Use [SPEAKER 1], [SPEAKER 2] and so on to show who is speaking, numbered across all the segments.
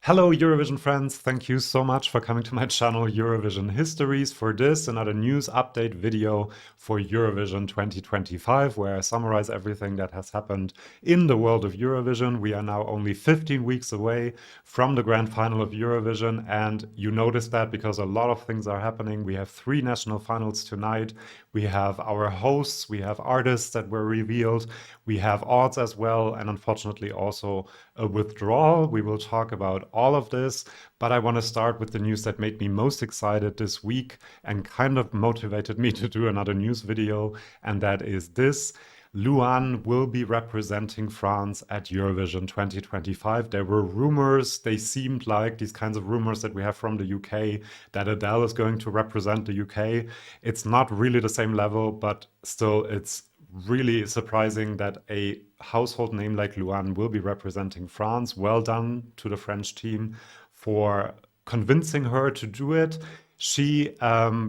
[SPEAKER 1] Hello Eurovision friends, thank you so much for coming to my channel Eurovision Histories for this, another news update video for Eurovision 2025, where I summarize everything that has happened in the world of Eurovision. We are now only 15 weeks away from the grand final of Eurovision, and you notice that because a lot of things are happening. We have 3 national finals tonight. We have our hosts, we have artists that were revealed, we have odds as well, and unfortunately also a withdrawal. We will talk about all of this, but I want to start with the news that made me most excited this week and kind of motivated me to do another news video, and that is this. Louane will be representing France at Eurovision 2025. There were rumors, they seemed like these kinds of rumors that we have from the UK, that Adele is going to represent the UK. It's not really the same level, but still it's really surprising that a household name like Louane will be representing France. Well done to the French team for convincing her to do it. She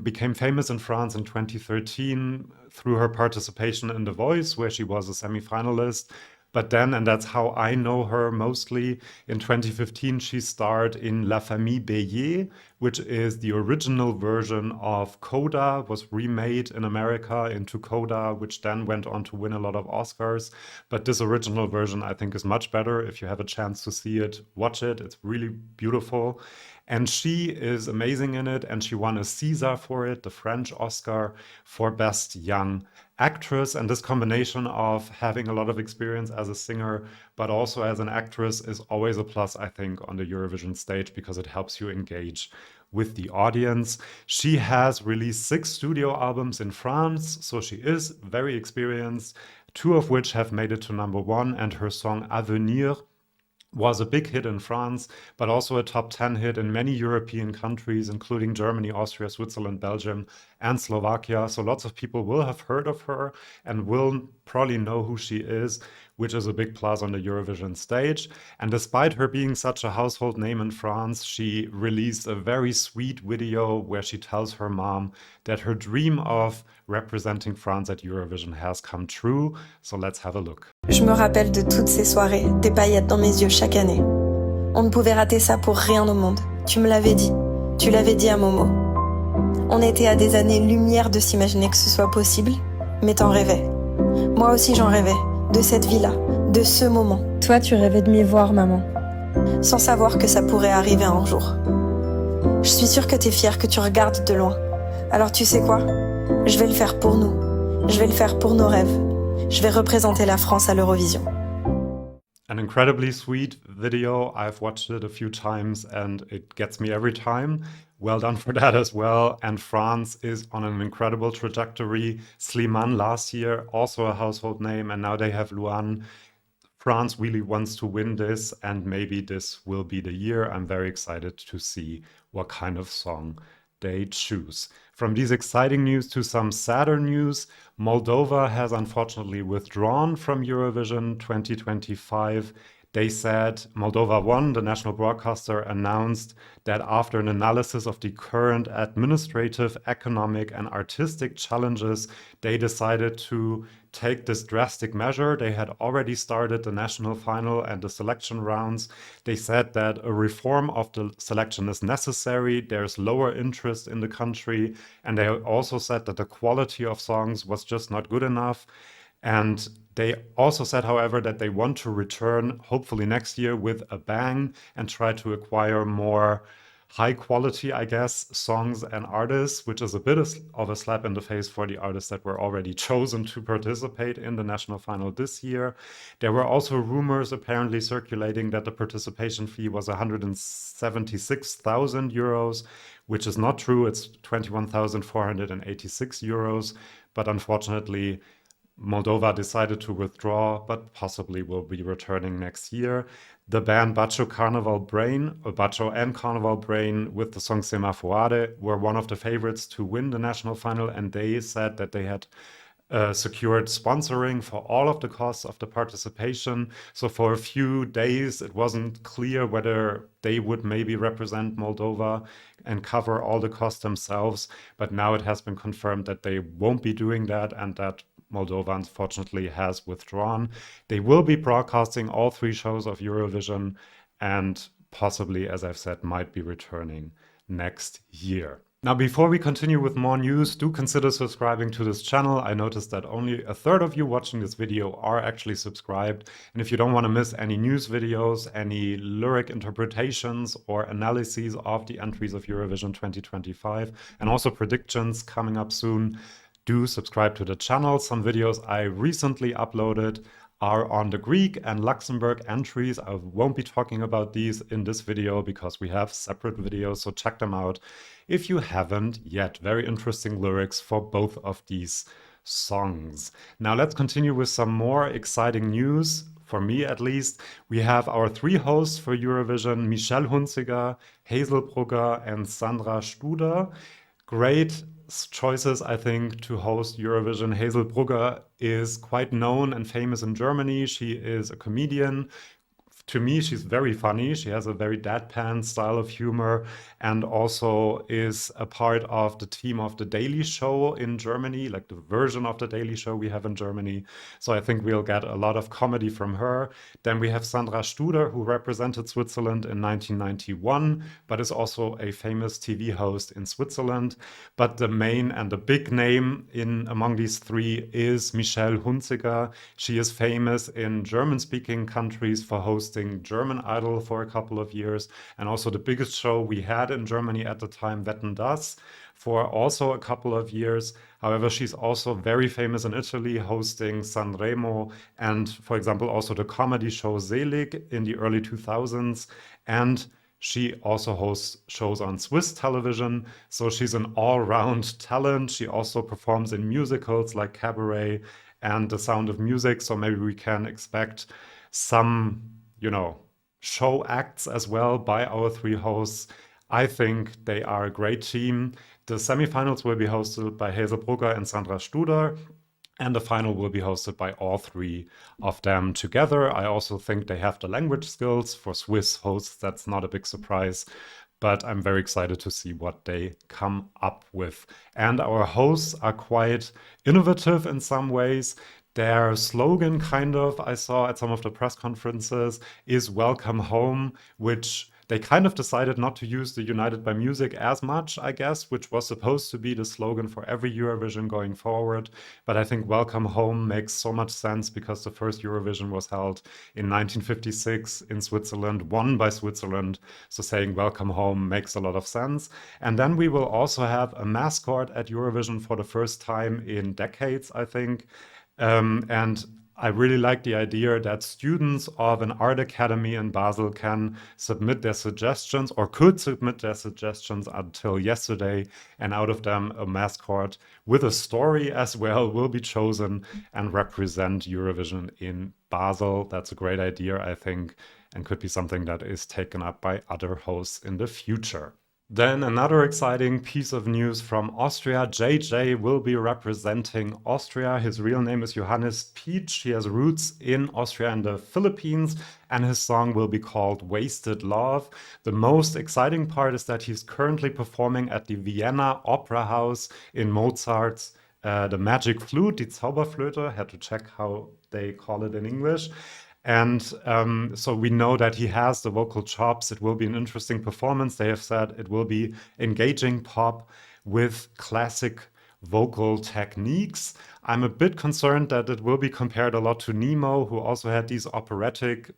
[SPEAKER 1] became famous in France in 2013 through her participation in The Voice, where she was a semi-finalist. But then, and that's how I know her mostly, in 2015 she starred in La Famille Bélier, which is the original version of Coda, was remade in America into Coda, which then went on to win a lot of Oscars. But this original version I think is much better. If you have a chance to see it, watch it. It's really beautiful. And she is amazing in it, and she won a César for it, the French Oscar for Best Young Actress. And this combination of having a lot of experience as a singer, but also as an actress, is always a plus, I think, on the Eurovision stage because it helps you engage with the audience. She has released 6 studio albums in France, so she is very experienced, 2 of which have made it to #1, and her song Avenir was a big hit in France, but also a top 10 hit in many European countries, including Germany, Austria, Switzerland, Belgium, and Slovakia. So lots of people will have heard of her and will probably know who she is, which is a big plus on the Eurovision stage. And despite her being such a household name in France, she released a very sweet video where she tells her mom that her dream of representing France at Eurovision has come true. So let's have a look.
[SPEAKER 2] Je me rappelle de toutes ces soirées, des paillettes dans mes yeux chaque année. On ne pouvait rater ça pour rien au monde. Tu me l'avais dit. Tu l'avais dit à Momo. On était à des années-lumière de s'imaginer que ce soit possible, mais t'en rêvais. Moi aussi j'en rêvais, de cette vie-là, de ce moment.
[SPEAKER 3] Toi, tu rêvais de m'y voir, maman.
[SPEAKER 2] Sans savoir que ça pourrait arriver un jour. Je suis sûre que t'es fière, que tu regardes de loin. Alors tu sais quoi? Je vais le faire pour nous. Je vais le faire pour nos rêves. Je vais représenter la France à l'Eurovision.
[SPEAKER 1] An incredibly sweet video. I've watched it a few times and it gets me every time. Well done for that as well. And France is on an incredible trajectory. Slimane last year, also a household name, and now they have Louane. France really wants to win this, and maybe this will be the year. I'm very excited to see what kind of song they choose. From these exciting news to some sadder news, Moldova has unfortunately withdrawn from Eurovision 2025. They said Moldova won. The national broadcaster announced that after an analysis of the current administrative, economic, and artistic challenges, they decided to take this drastic measure. They had already started the national final and the selection rounds. They said that a reform of the selection is necessary. There's lower interest in the country. And they also said that the quality of songs was just not good enough. And they also said, however, that they want to return, hopefully next year, with a bang and try to acquire more high quality, I guess, songs and artists, which is a bit of a slap in the face for the artists that were already chosen to participate in the national final this year. There were also rumors apparently circulating that the participation fee was 176,000 euros, which is not true. It's 21,486 euros, but unfortunately, Moldova decided to withdraw, but possibly will be returning next year. The band Bacho and Carnival Brain with the song Semafoare were one of the favorites to win the national final, and they said that they had secured sponsoring for all of the costs of the participation. So for a few days, it wasn't clear whether they would maybe represent Moldova and cover all the costs themselves. But now it has been confirmed that they won't be doing that, and that Moldova, unfortunately, has withdrawn. They will be broadcasting all 3 shows of Eurovision, and possibly, as I've said, might be returning next year. Now, before we continue with more news, do consider subscribing to this channel. I noticed that only a third of you watching this video are actually subscribed. And if you don't want to miss any news videos, any lyric interpretations or analyses of the entries of Eurovision 2025, and also predictions coming up soon, do subscribe to the channel. Some videos I recently uploaded are on the Greek and Luxembourg entries. I won't be talking about these in this video because we have separate videos, so check them out if you haven't yet. Very interesting lyrics for both of these songs. Now let's continue with some more exciting news. For me, at least, we have our three hosts for Eurovision: Michelle Hunziker, Hazel Brugger, and Sandra Studer. Great choices, I think, to host Eurovision. Hazel Brugger is quite known and famous in Germany. She is a comedian. To me, she's very funny. She has a very deadpan style of humor and also is a part of the team of The Daily Show in Germany, like the version of The Daily Show we have in Germany. So I think we'll get a lot of comedy from her. Then we have Sandra Studer, who represented Switzerland in 1991, but is also a famous TV host in Switzerland. But the main and the big name among these three is Michelle Hunziker. She is famous in German-speaking countries for hosting German Idol for a couple of years, and also the biggest show we had in Germany at the time, Wetten, das, for also a couple of years. However, she's also very famous in Italy, hosting Sanremo and, for example, also the comedy show Selig in the early 2000s. And she also hosts shows on Swiss television, so she's an all-round talent. She also performs in musicals like Cabaret and The Sound of Music, so maybe we can expect some show acts as well by our three hosts. I think they are a great team. The semifinals will be hosted by Hazel Brugger and Sandra Studer, and the final will be hosted by all three of them together. I also think they have the language skills for Swiss hosts. That's not a big surprise, but I'm very excited to see what they come up with. And our hosts are quite innovative in some ways. Their slogan, I saw at some of the press conferences, is "Welcome Home," which they kind of decided not to use the United by Music as much, I guess, which was supposed to be the slogan for every Eurovision going forward. But I think "Welcome Home" makes so much sense because the first Eurovision was held in 1956 in Switzerland, won by Switzerland. So saying "Welcome Home" makes a lot of sense. And then we will also have a mascot at Eurovision for the first time in decades, I think. And I really like the idea that students of an art academy in Basel can submit their suggestions, or could submit their suggestions until yesterday, and out of them a mascot with a story as well will be chosen and represent Eurovision in Basel. That's a great idea, I think, and could be something that is taken up by other hosts in the future. Then another exciting piece of news from Austria. JJ will be representing Austria. His real name is Johannes Pietsch. He has roots in Austria and the Philippines, and his song will be called "Wasted Love." The most exciting part is that he's currently performing at the Vienna Opera House in Mozart's The Magic Flute, die Zauberflöte. Had to check how they call it in English. And so we know that he has the vocal chops. It will be an interesting performance. They have said it will be engaging pop with classic vocal techniques. I'm a bit concerned that it will be compared a lot to Nemo, who also had these operatic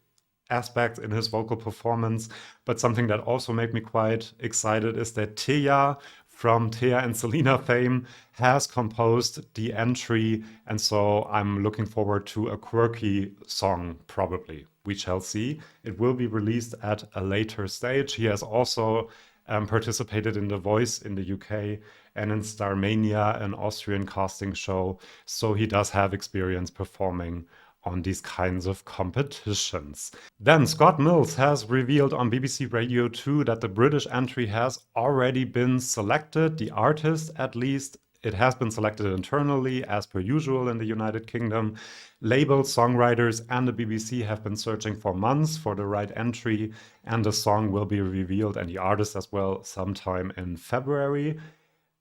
[SPEAKER 1] aspects in his vocal performance. But something that also made me quite excited is that Teja from Thea and Selena fame has composed the entry, and so I'm looking forward to a quirky song, probably. We shall see. It will be released at a later stage. He has also participated in The Voice in the UK and in Starmania, an Austrian casting show, so he does have experience performing on these kinds of competitions. Then Scott Mills has revealed on BBC Radio 2 that the British entry has already been selected, the artist at least. It has been selected internally, as per usual in the United Kingdom. Labels, songwriters, and the BBC have been searching for months for the right entry, and the song will be revealed, and the artist as well, sometime in February.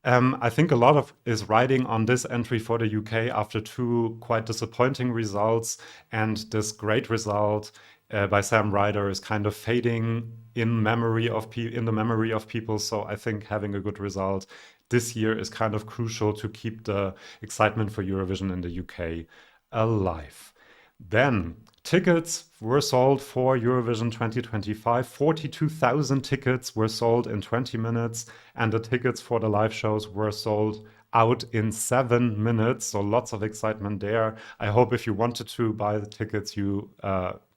[SPEAKER 1] I think a lot of is riding on this entry for the UK after two quite disappointing results, and this great result by Sam Ryder is kind of fading in the memory of people. So I think having a good result this year is kind of crucial to keep the excitement for Eurovision in the UK alive. Then tickets were sold for Eurovision 2025. 42,000 tickets were sold in 20 minutes, and the tickets for the live shows were sold out in 7 minutes. So lots of excitement there. I hope if you wanted to buy the tickets, you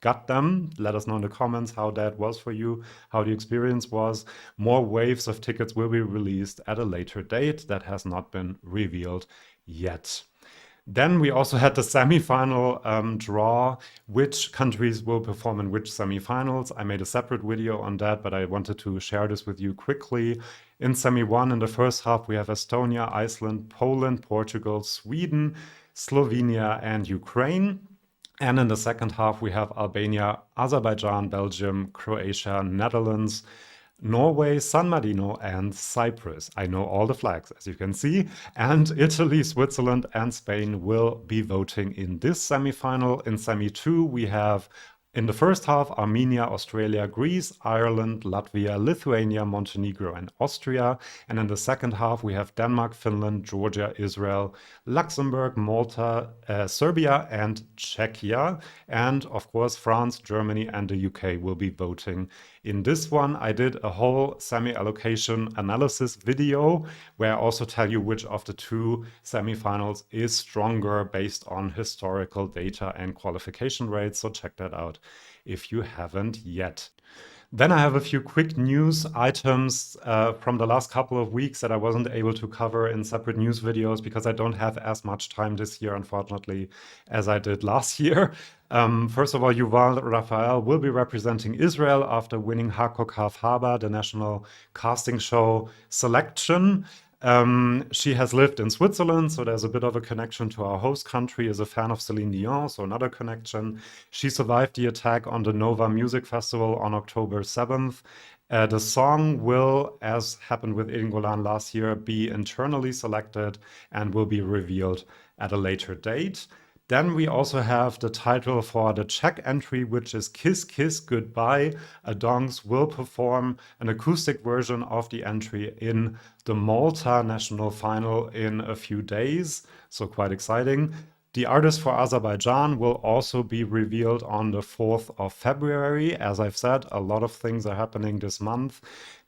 [SPEAKER 1] got them. Let us know in the comments how that was for you, how the experience was. More waves of tickets will be released at a later date that has not been revealed yet. Then we also had the semi-final draw, which countries will perform in which semi-finals. I made a separate video on that, but I wanted to share this with you quickly. In semi-1, in the first half, we have Estonia, Iceland, Poland, Portugal, Sweden, Slovenia, and Ukraine. And in the second half, we have Albania, Azerbaijan, Belgium, Croatia, Netherlands, Norway, San Marino, and Cyprus. I know all the flags, as you can see. And Italy, Switzerland, and Spain will be voting in this semi-final. In semi-2, we have, in the first half, Armenia, Australia, Greece, Ireland, Latvia, Lithuania, Montenegro, and Austria. And in the second half, we have Denmark, Finland, Georgia, Israel, Luxembourg, Malta, Serbia, and Czechia. And of course, France, Germany, and the UK will be voting in this one. I did a whole semi-allocation analysis video where I also tell you which of the two semi-finals is stronger based on historical data and qualification rates. So check that out if you haven't yet. Then I have a few quick news items from the last couple of weeks that I wasn't able to cover in separate news videos because I don't have as much time this year, unfortunately, as I did last year. First of all, Yuval Raphael will be representing Israel after winning Hakok Haf Haba, the national casting show selection. She has lived in Switzerland, so there's a bit of a connection to our host country, is a fan of Celine Dion, so another connection. She survived the attack on the Nova Music Festival on October 7th. The song will, as happened with Golan last year, be internally selected and will be revealed at a later date. Then we also have the title for the Czech entry, which is Kiss Kiss Goodbye. Adongs will perform an acoustic version of the entry in the Malta national final in a few days, so quite exciting. The artist for Azerbaijan will also be revealed on the 4th of February. As I've said, a lot of things are happening this month.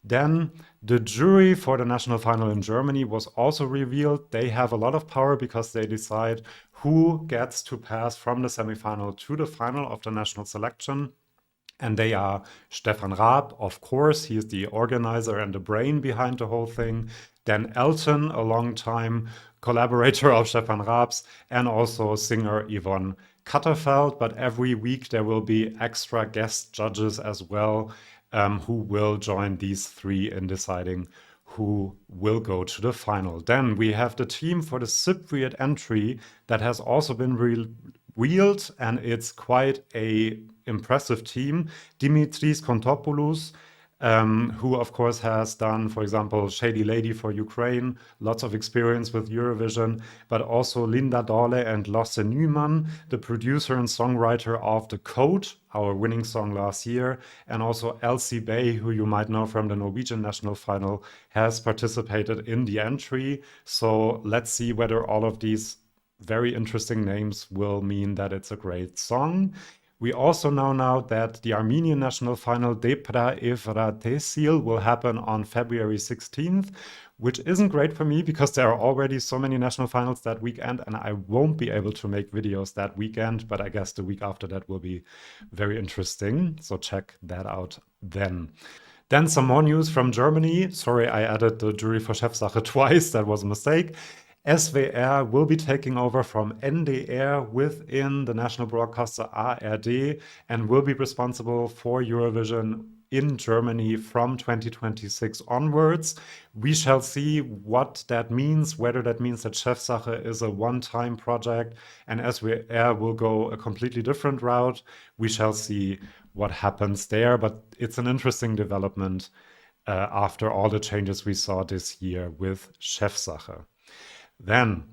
[SPEAKER 1] Then the jury for the national final in Germany was also revealed. They have a lot of power because they decide who gets to pass from the semifinal to the final of the national selection. And they are Stefan Raab, of course, he is the organizer and the brain behind the whole thing. Then Elton, a long-time collaborator of Stefan Raab's, and also singer Yvonne Katterfeld. But every week there will be extra guest judges as well, who will join these three in deciding who will go to the final. Then we have the team for the Cypriot entry that has also been revealed, and it's quite a impressive team. Dimitris Kontopoulos, who of course has done, for example, Shady Lady for Ukraine, lots of experience with Eurovision, but also Linda Dole and Lasse Nyman, the producer and songwriter of The Code, our winning song last year, and also Elsie Bay, who you might know from the Norwegian national final, has participated in the entry. So let's see whether all of these very interesting names will mean that it's a great song. We also know now that the Armenian national final Depra Evratesil will happen on February 16th, which isn't great for me because there are already so many national finals that weekend and I won't be able to make videos that weekend, but I guess the week after that will be very interesting. So check that out then. Then some more news from Germany. Sorry, I added the jury for Chefsache twice. That was a mistake. SWR will be taking over from NDR within the national broadcaster ARD and will be responsible for Eurovision in Germany from 2026 onwards. We shall see what that means, whether that means that Chefsache is a one-time project and SWR will go a completely different route. We shall see what happens there, but it's an interesting development after all the changes we saw this year with Chefsache. Then,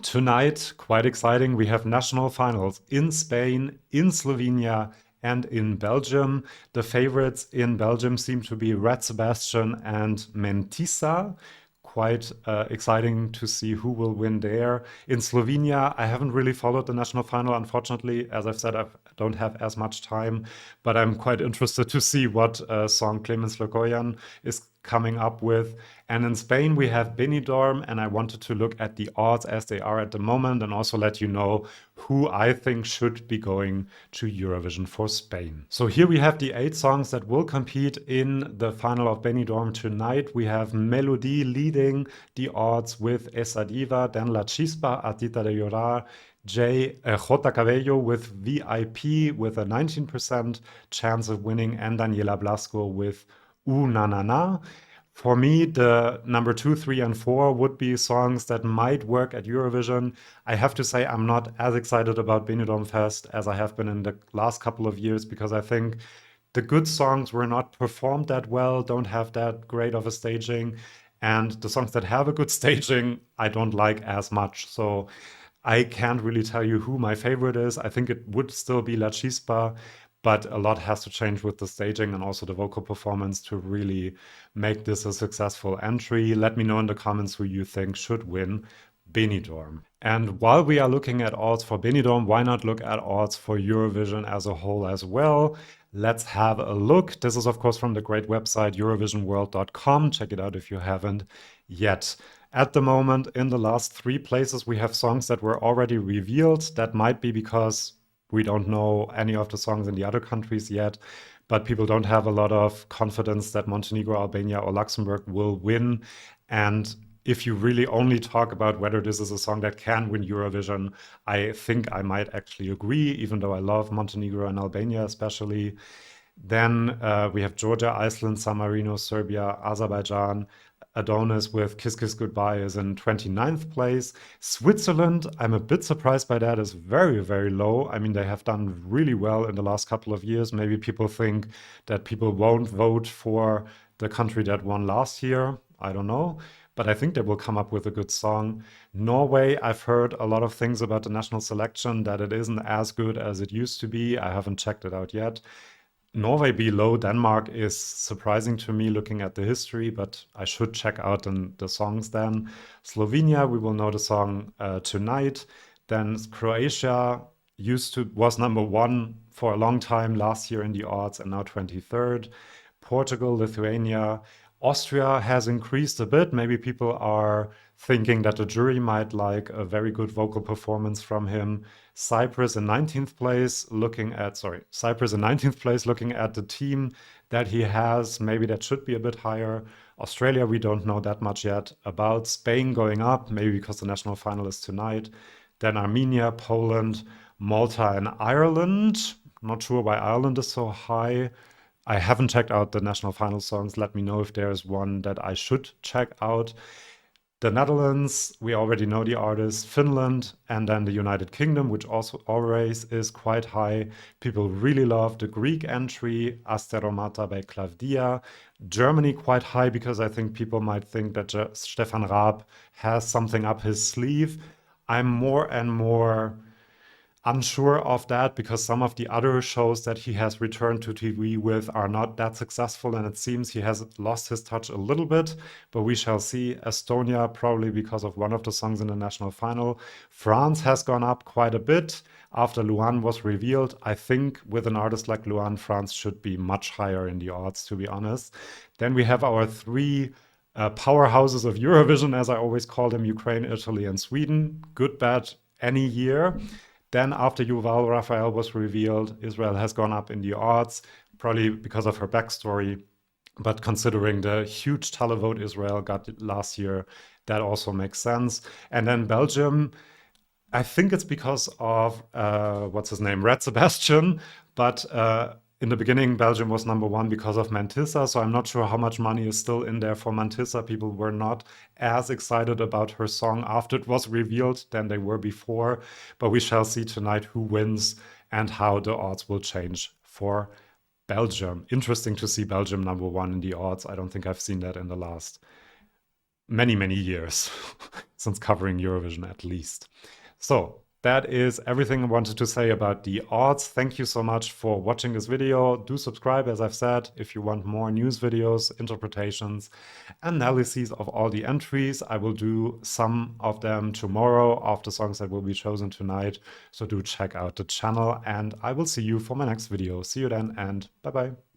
[SPEAKER 1] tonight, quite exciting, we have national finals in Spain, in Slovenia, And in Belgium, the favorites in Belgium seem to be Red Sebastian and Mentissa. Quite exciting to see who will win there. In Slovenia, I haven't really followed the national final, unfortunately. As I've said, I don't have as much time, but I'm quite interested to see what song Clemens Lokoyan is coming up with. And in Spain, we have Benidorm, and I wanted to look at the odds as they are at the moment and also let you know who I think should be going to Eurovision for Spain. So here we have the 8 songs that will compete in the final of Benidorm tonight. We have Melody leading the odds with Esa Diva, then La Chispa, Artita de Llorar, Jota Cabello with VIP with a 19% chance of winning, and Daniela Blasco with Na Na Na. For me, the number 2, 3, and 4 would be songs that might work at Eurovision. I have to say I'm not as excited about Benidorm Fest as I have been in the last couple of years, because I think the good songs were not performed that well, don't have that great of a staging, and the songs that have a good staging I don't like as much. So I can't really tell you who my favorite is. I think it would still be La Chispa, but a lot has to change with the staging and also the vocal performance to really make this a successful entry. Let me know in the comments who you think should win Benidorm. And while we are looking at odds for Benidorm, why not look at odds for Eurovision as a whole as well? Let's have a look. This is, of course, from the great website eurovisionworld.com. Check it out if you haven't yet. At the moment, in the last 3 places, we have songs that were already revealed. That might be because we don't know any of the songs in the other countries yet, but people don't have a lot of confidence that Montenegro, Albania, or Luxembourg will win. And if you really only talk about whether this is a song that can win Eurovision, I think I might actually agree, even though I love Montenegro and Albania especially. Then we have Georgia, Iceland, San Marino, Serbia, Azerbaijan. Adonis with Kiss Kiss Goodbye is in 29th place. Switzerland, I'm a bit surprised by that, is very, very low. I mean, they have done really well in the last couple of years. Maybe people think that people won't vote for the country that won last year. I don't know. But I think they will come up with a good song. Norway, I've heard a lot of things about the national selection, that it isn't as good as it used to be. I haven't checked it out yet. Norway below Denmark is surprising to me looking at the history, but I should check out the songs then. Slovenia, we will know the song tonight. Then Croatia was number 1 for a long time last year in the odds and now 23rd. Portugal, Lithuania. Austria has increased a bit. Maybe people are thinking that the jury might like a very good vocal performance from him. Cyprus in 19th place looking at the team that he has. Maybe that should be a bit higher. Australia, we don't know that much yet about. Spain going up, maybe because the national final is tonight. Then Armenia, Poland, Malta, and Ireland. Not sure why Ireland is so high. I haven't checked out the national final songs. Let me know if there's one that I should check out. The Netherlands, we already know the artist. Finland, and then the United Kingdom, which also always is quite high. People really love the Greek entry, Asteromata by Clavdia. Germany quite high, because I think people might think that Stefan Raab has something up his sleeve. I'm more and more unsure of that, because some of the other shows that he has returned to TV with are not that successful, and it seems he has lost his touch a little bit, but we shall see. Estonia, probably because of one of the songs in the national final. France has gone up quite a bit after Louane was revealed. I think with an artist like Louane, France should be much higher in the odds, to be honest. Then we have our 3 powerhouses of Eurovision, as I always call them: Ukraine, Italy, and Sweden. Good, bad, any year. Then after Yuval Raphael was revealed, Israel has gone up in the odds, probably because of her backstory. But considering the huge televote Israel got last year, that also makes sense. And then Belgium, I think it's because of, Red Sebastian. But in the beginning, Belgium was number 1 because of Mantissa, so I'm not sure how much money is still in there for Mantissa. People were not as excited about her song after it was revealed than they were before, but we shall see tonight who wins and how the odds will change for Belgium. Interesting to see Belgium number 1 in the odds. I don't think I've seen that in the last many, many years, since covering Eurovision at least. So that is everything I wanted to say about the odds. Thank you so much for watching this video. Do subscribe, as I've said, if you want more news videos, interpretations, analyses of all the entries. I will do some of them tomorrow of the songs that will be chosen tonight. So do check out the channel, and I will see you for my next video. See you then, and bye-bye.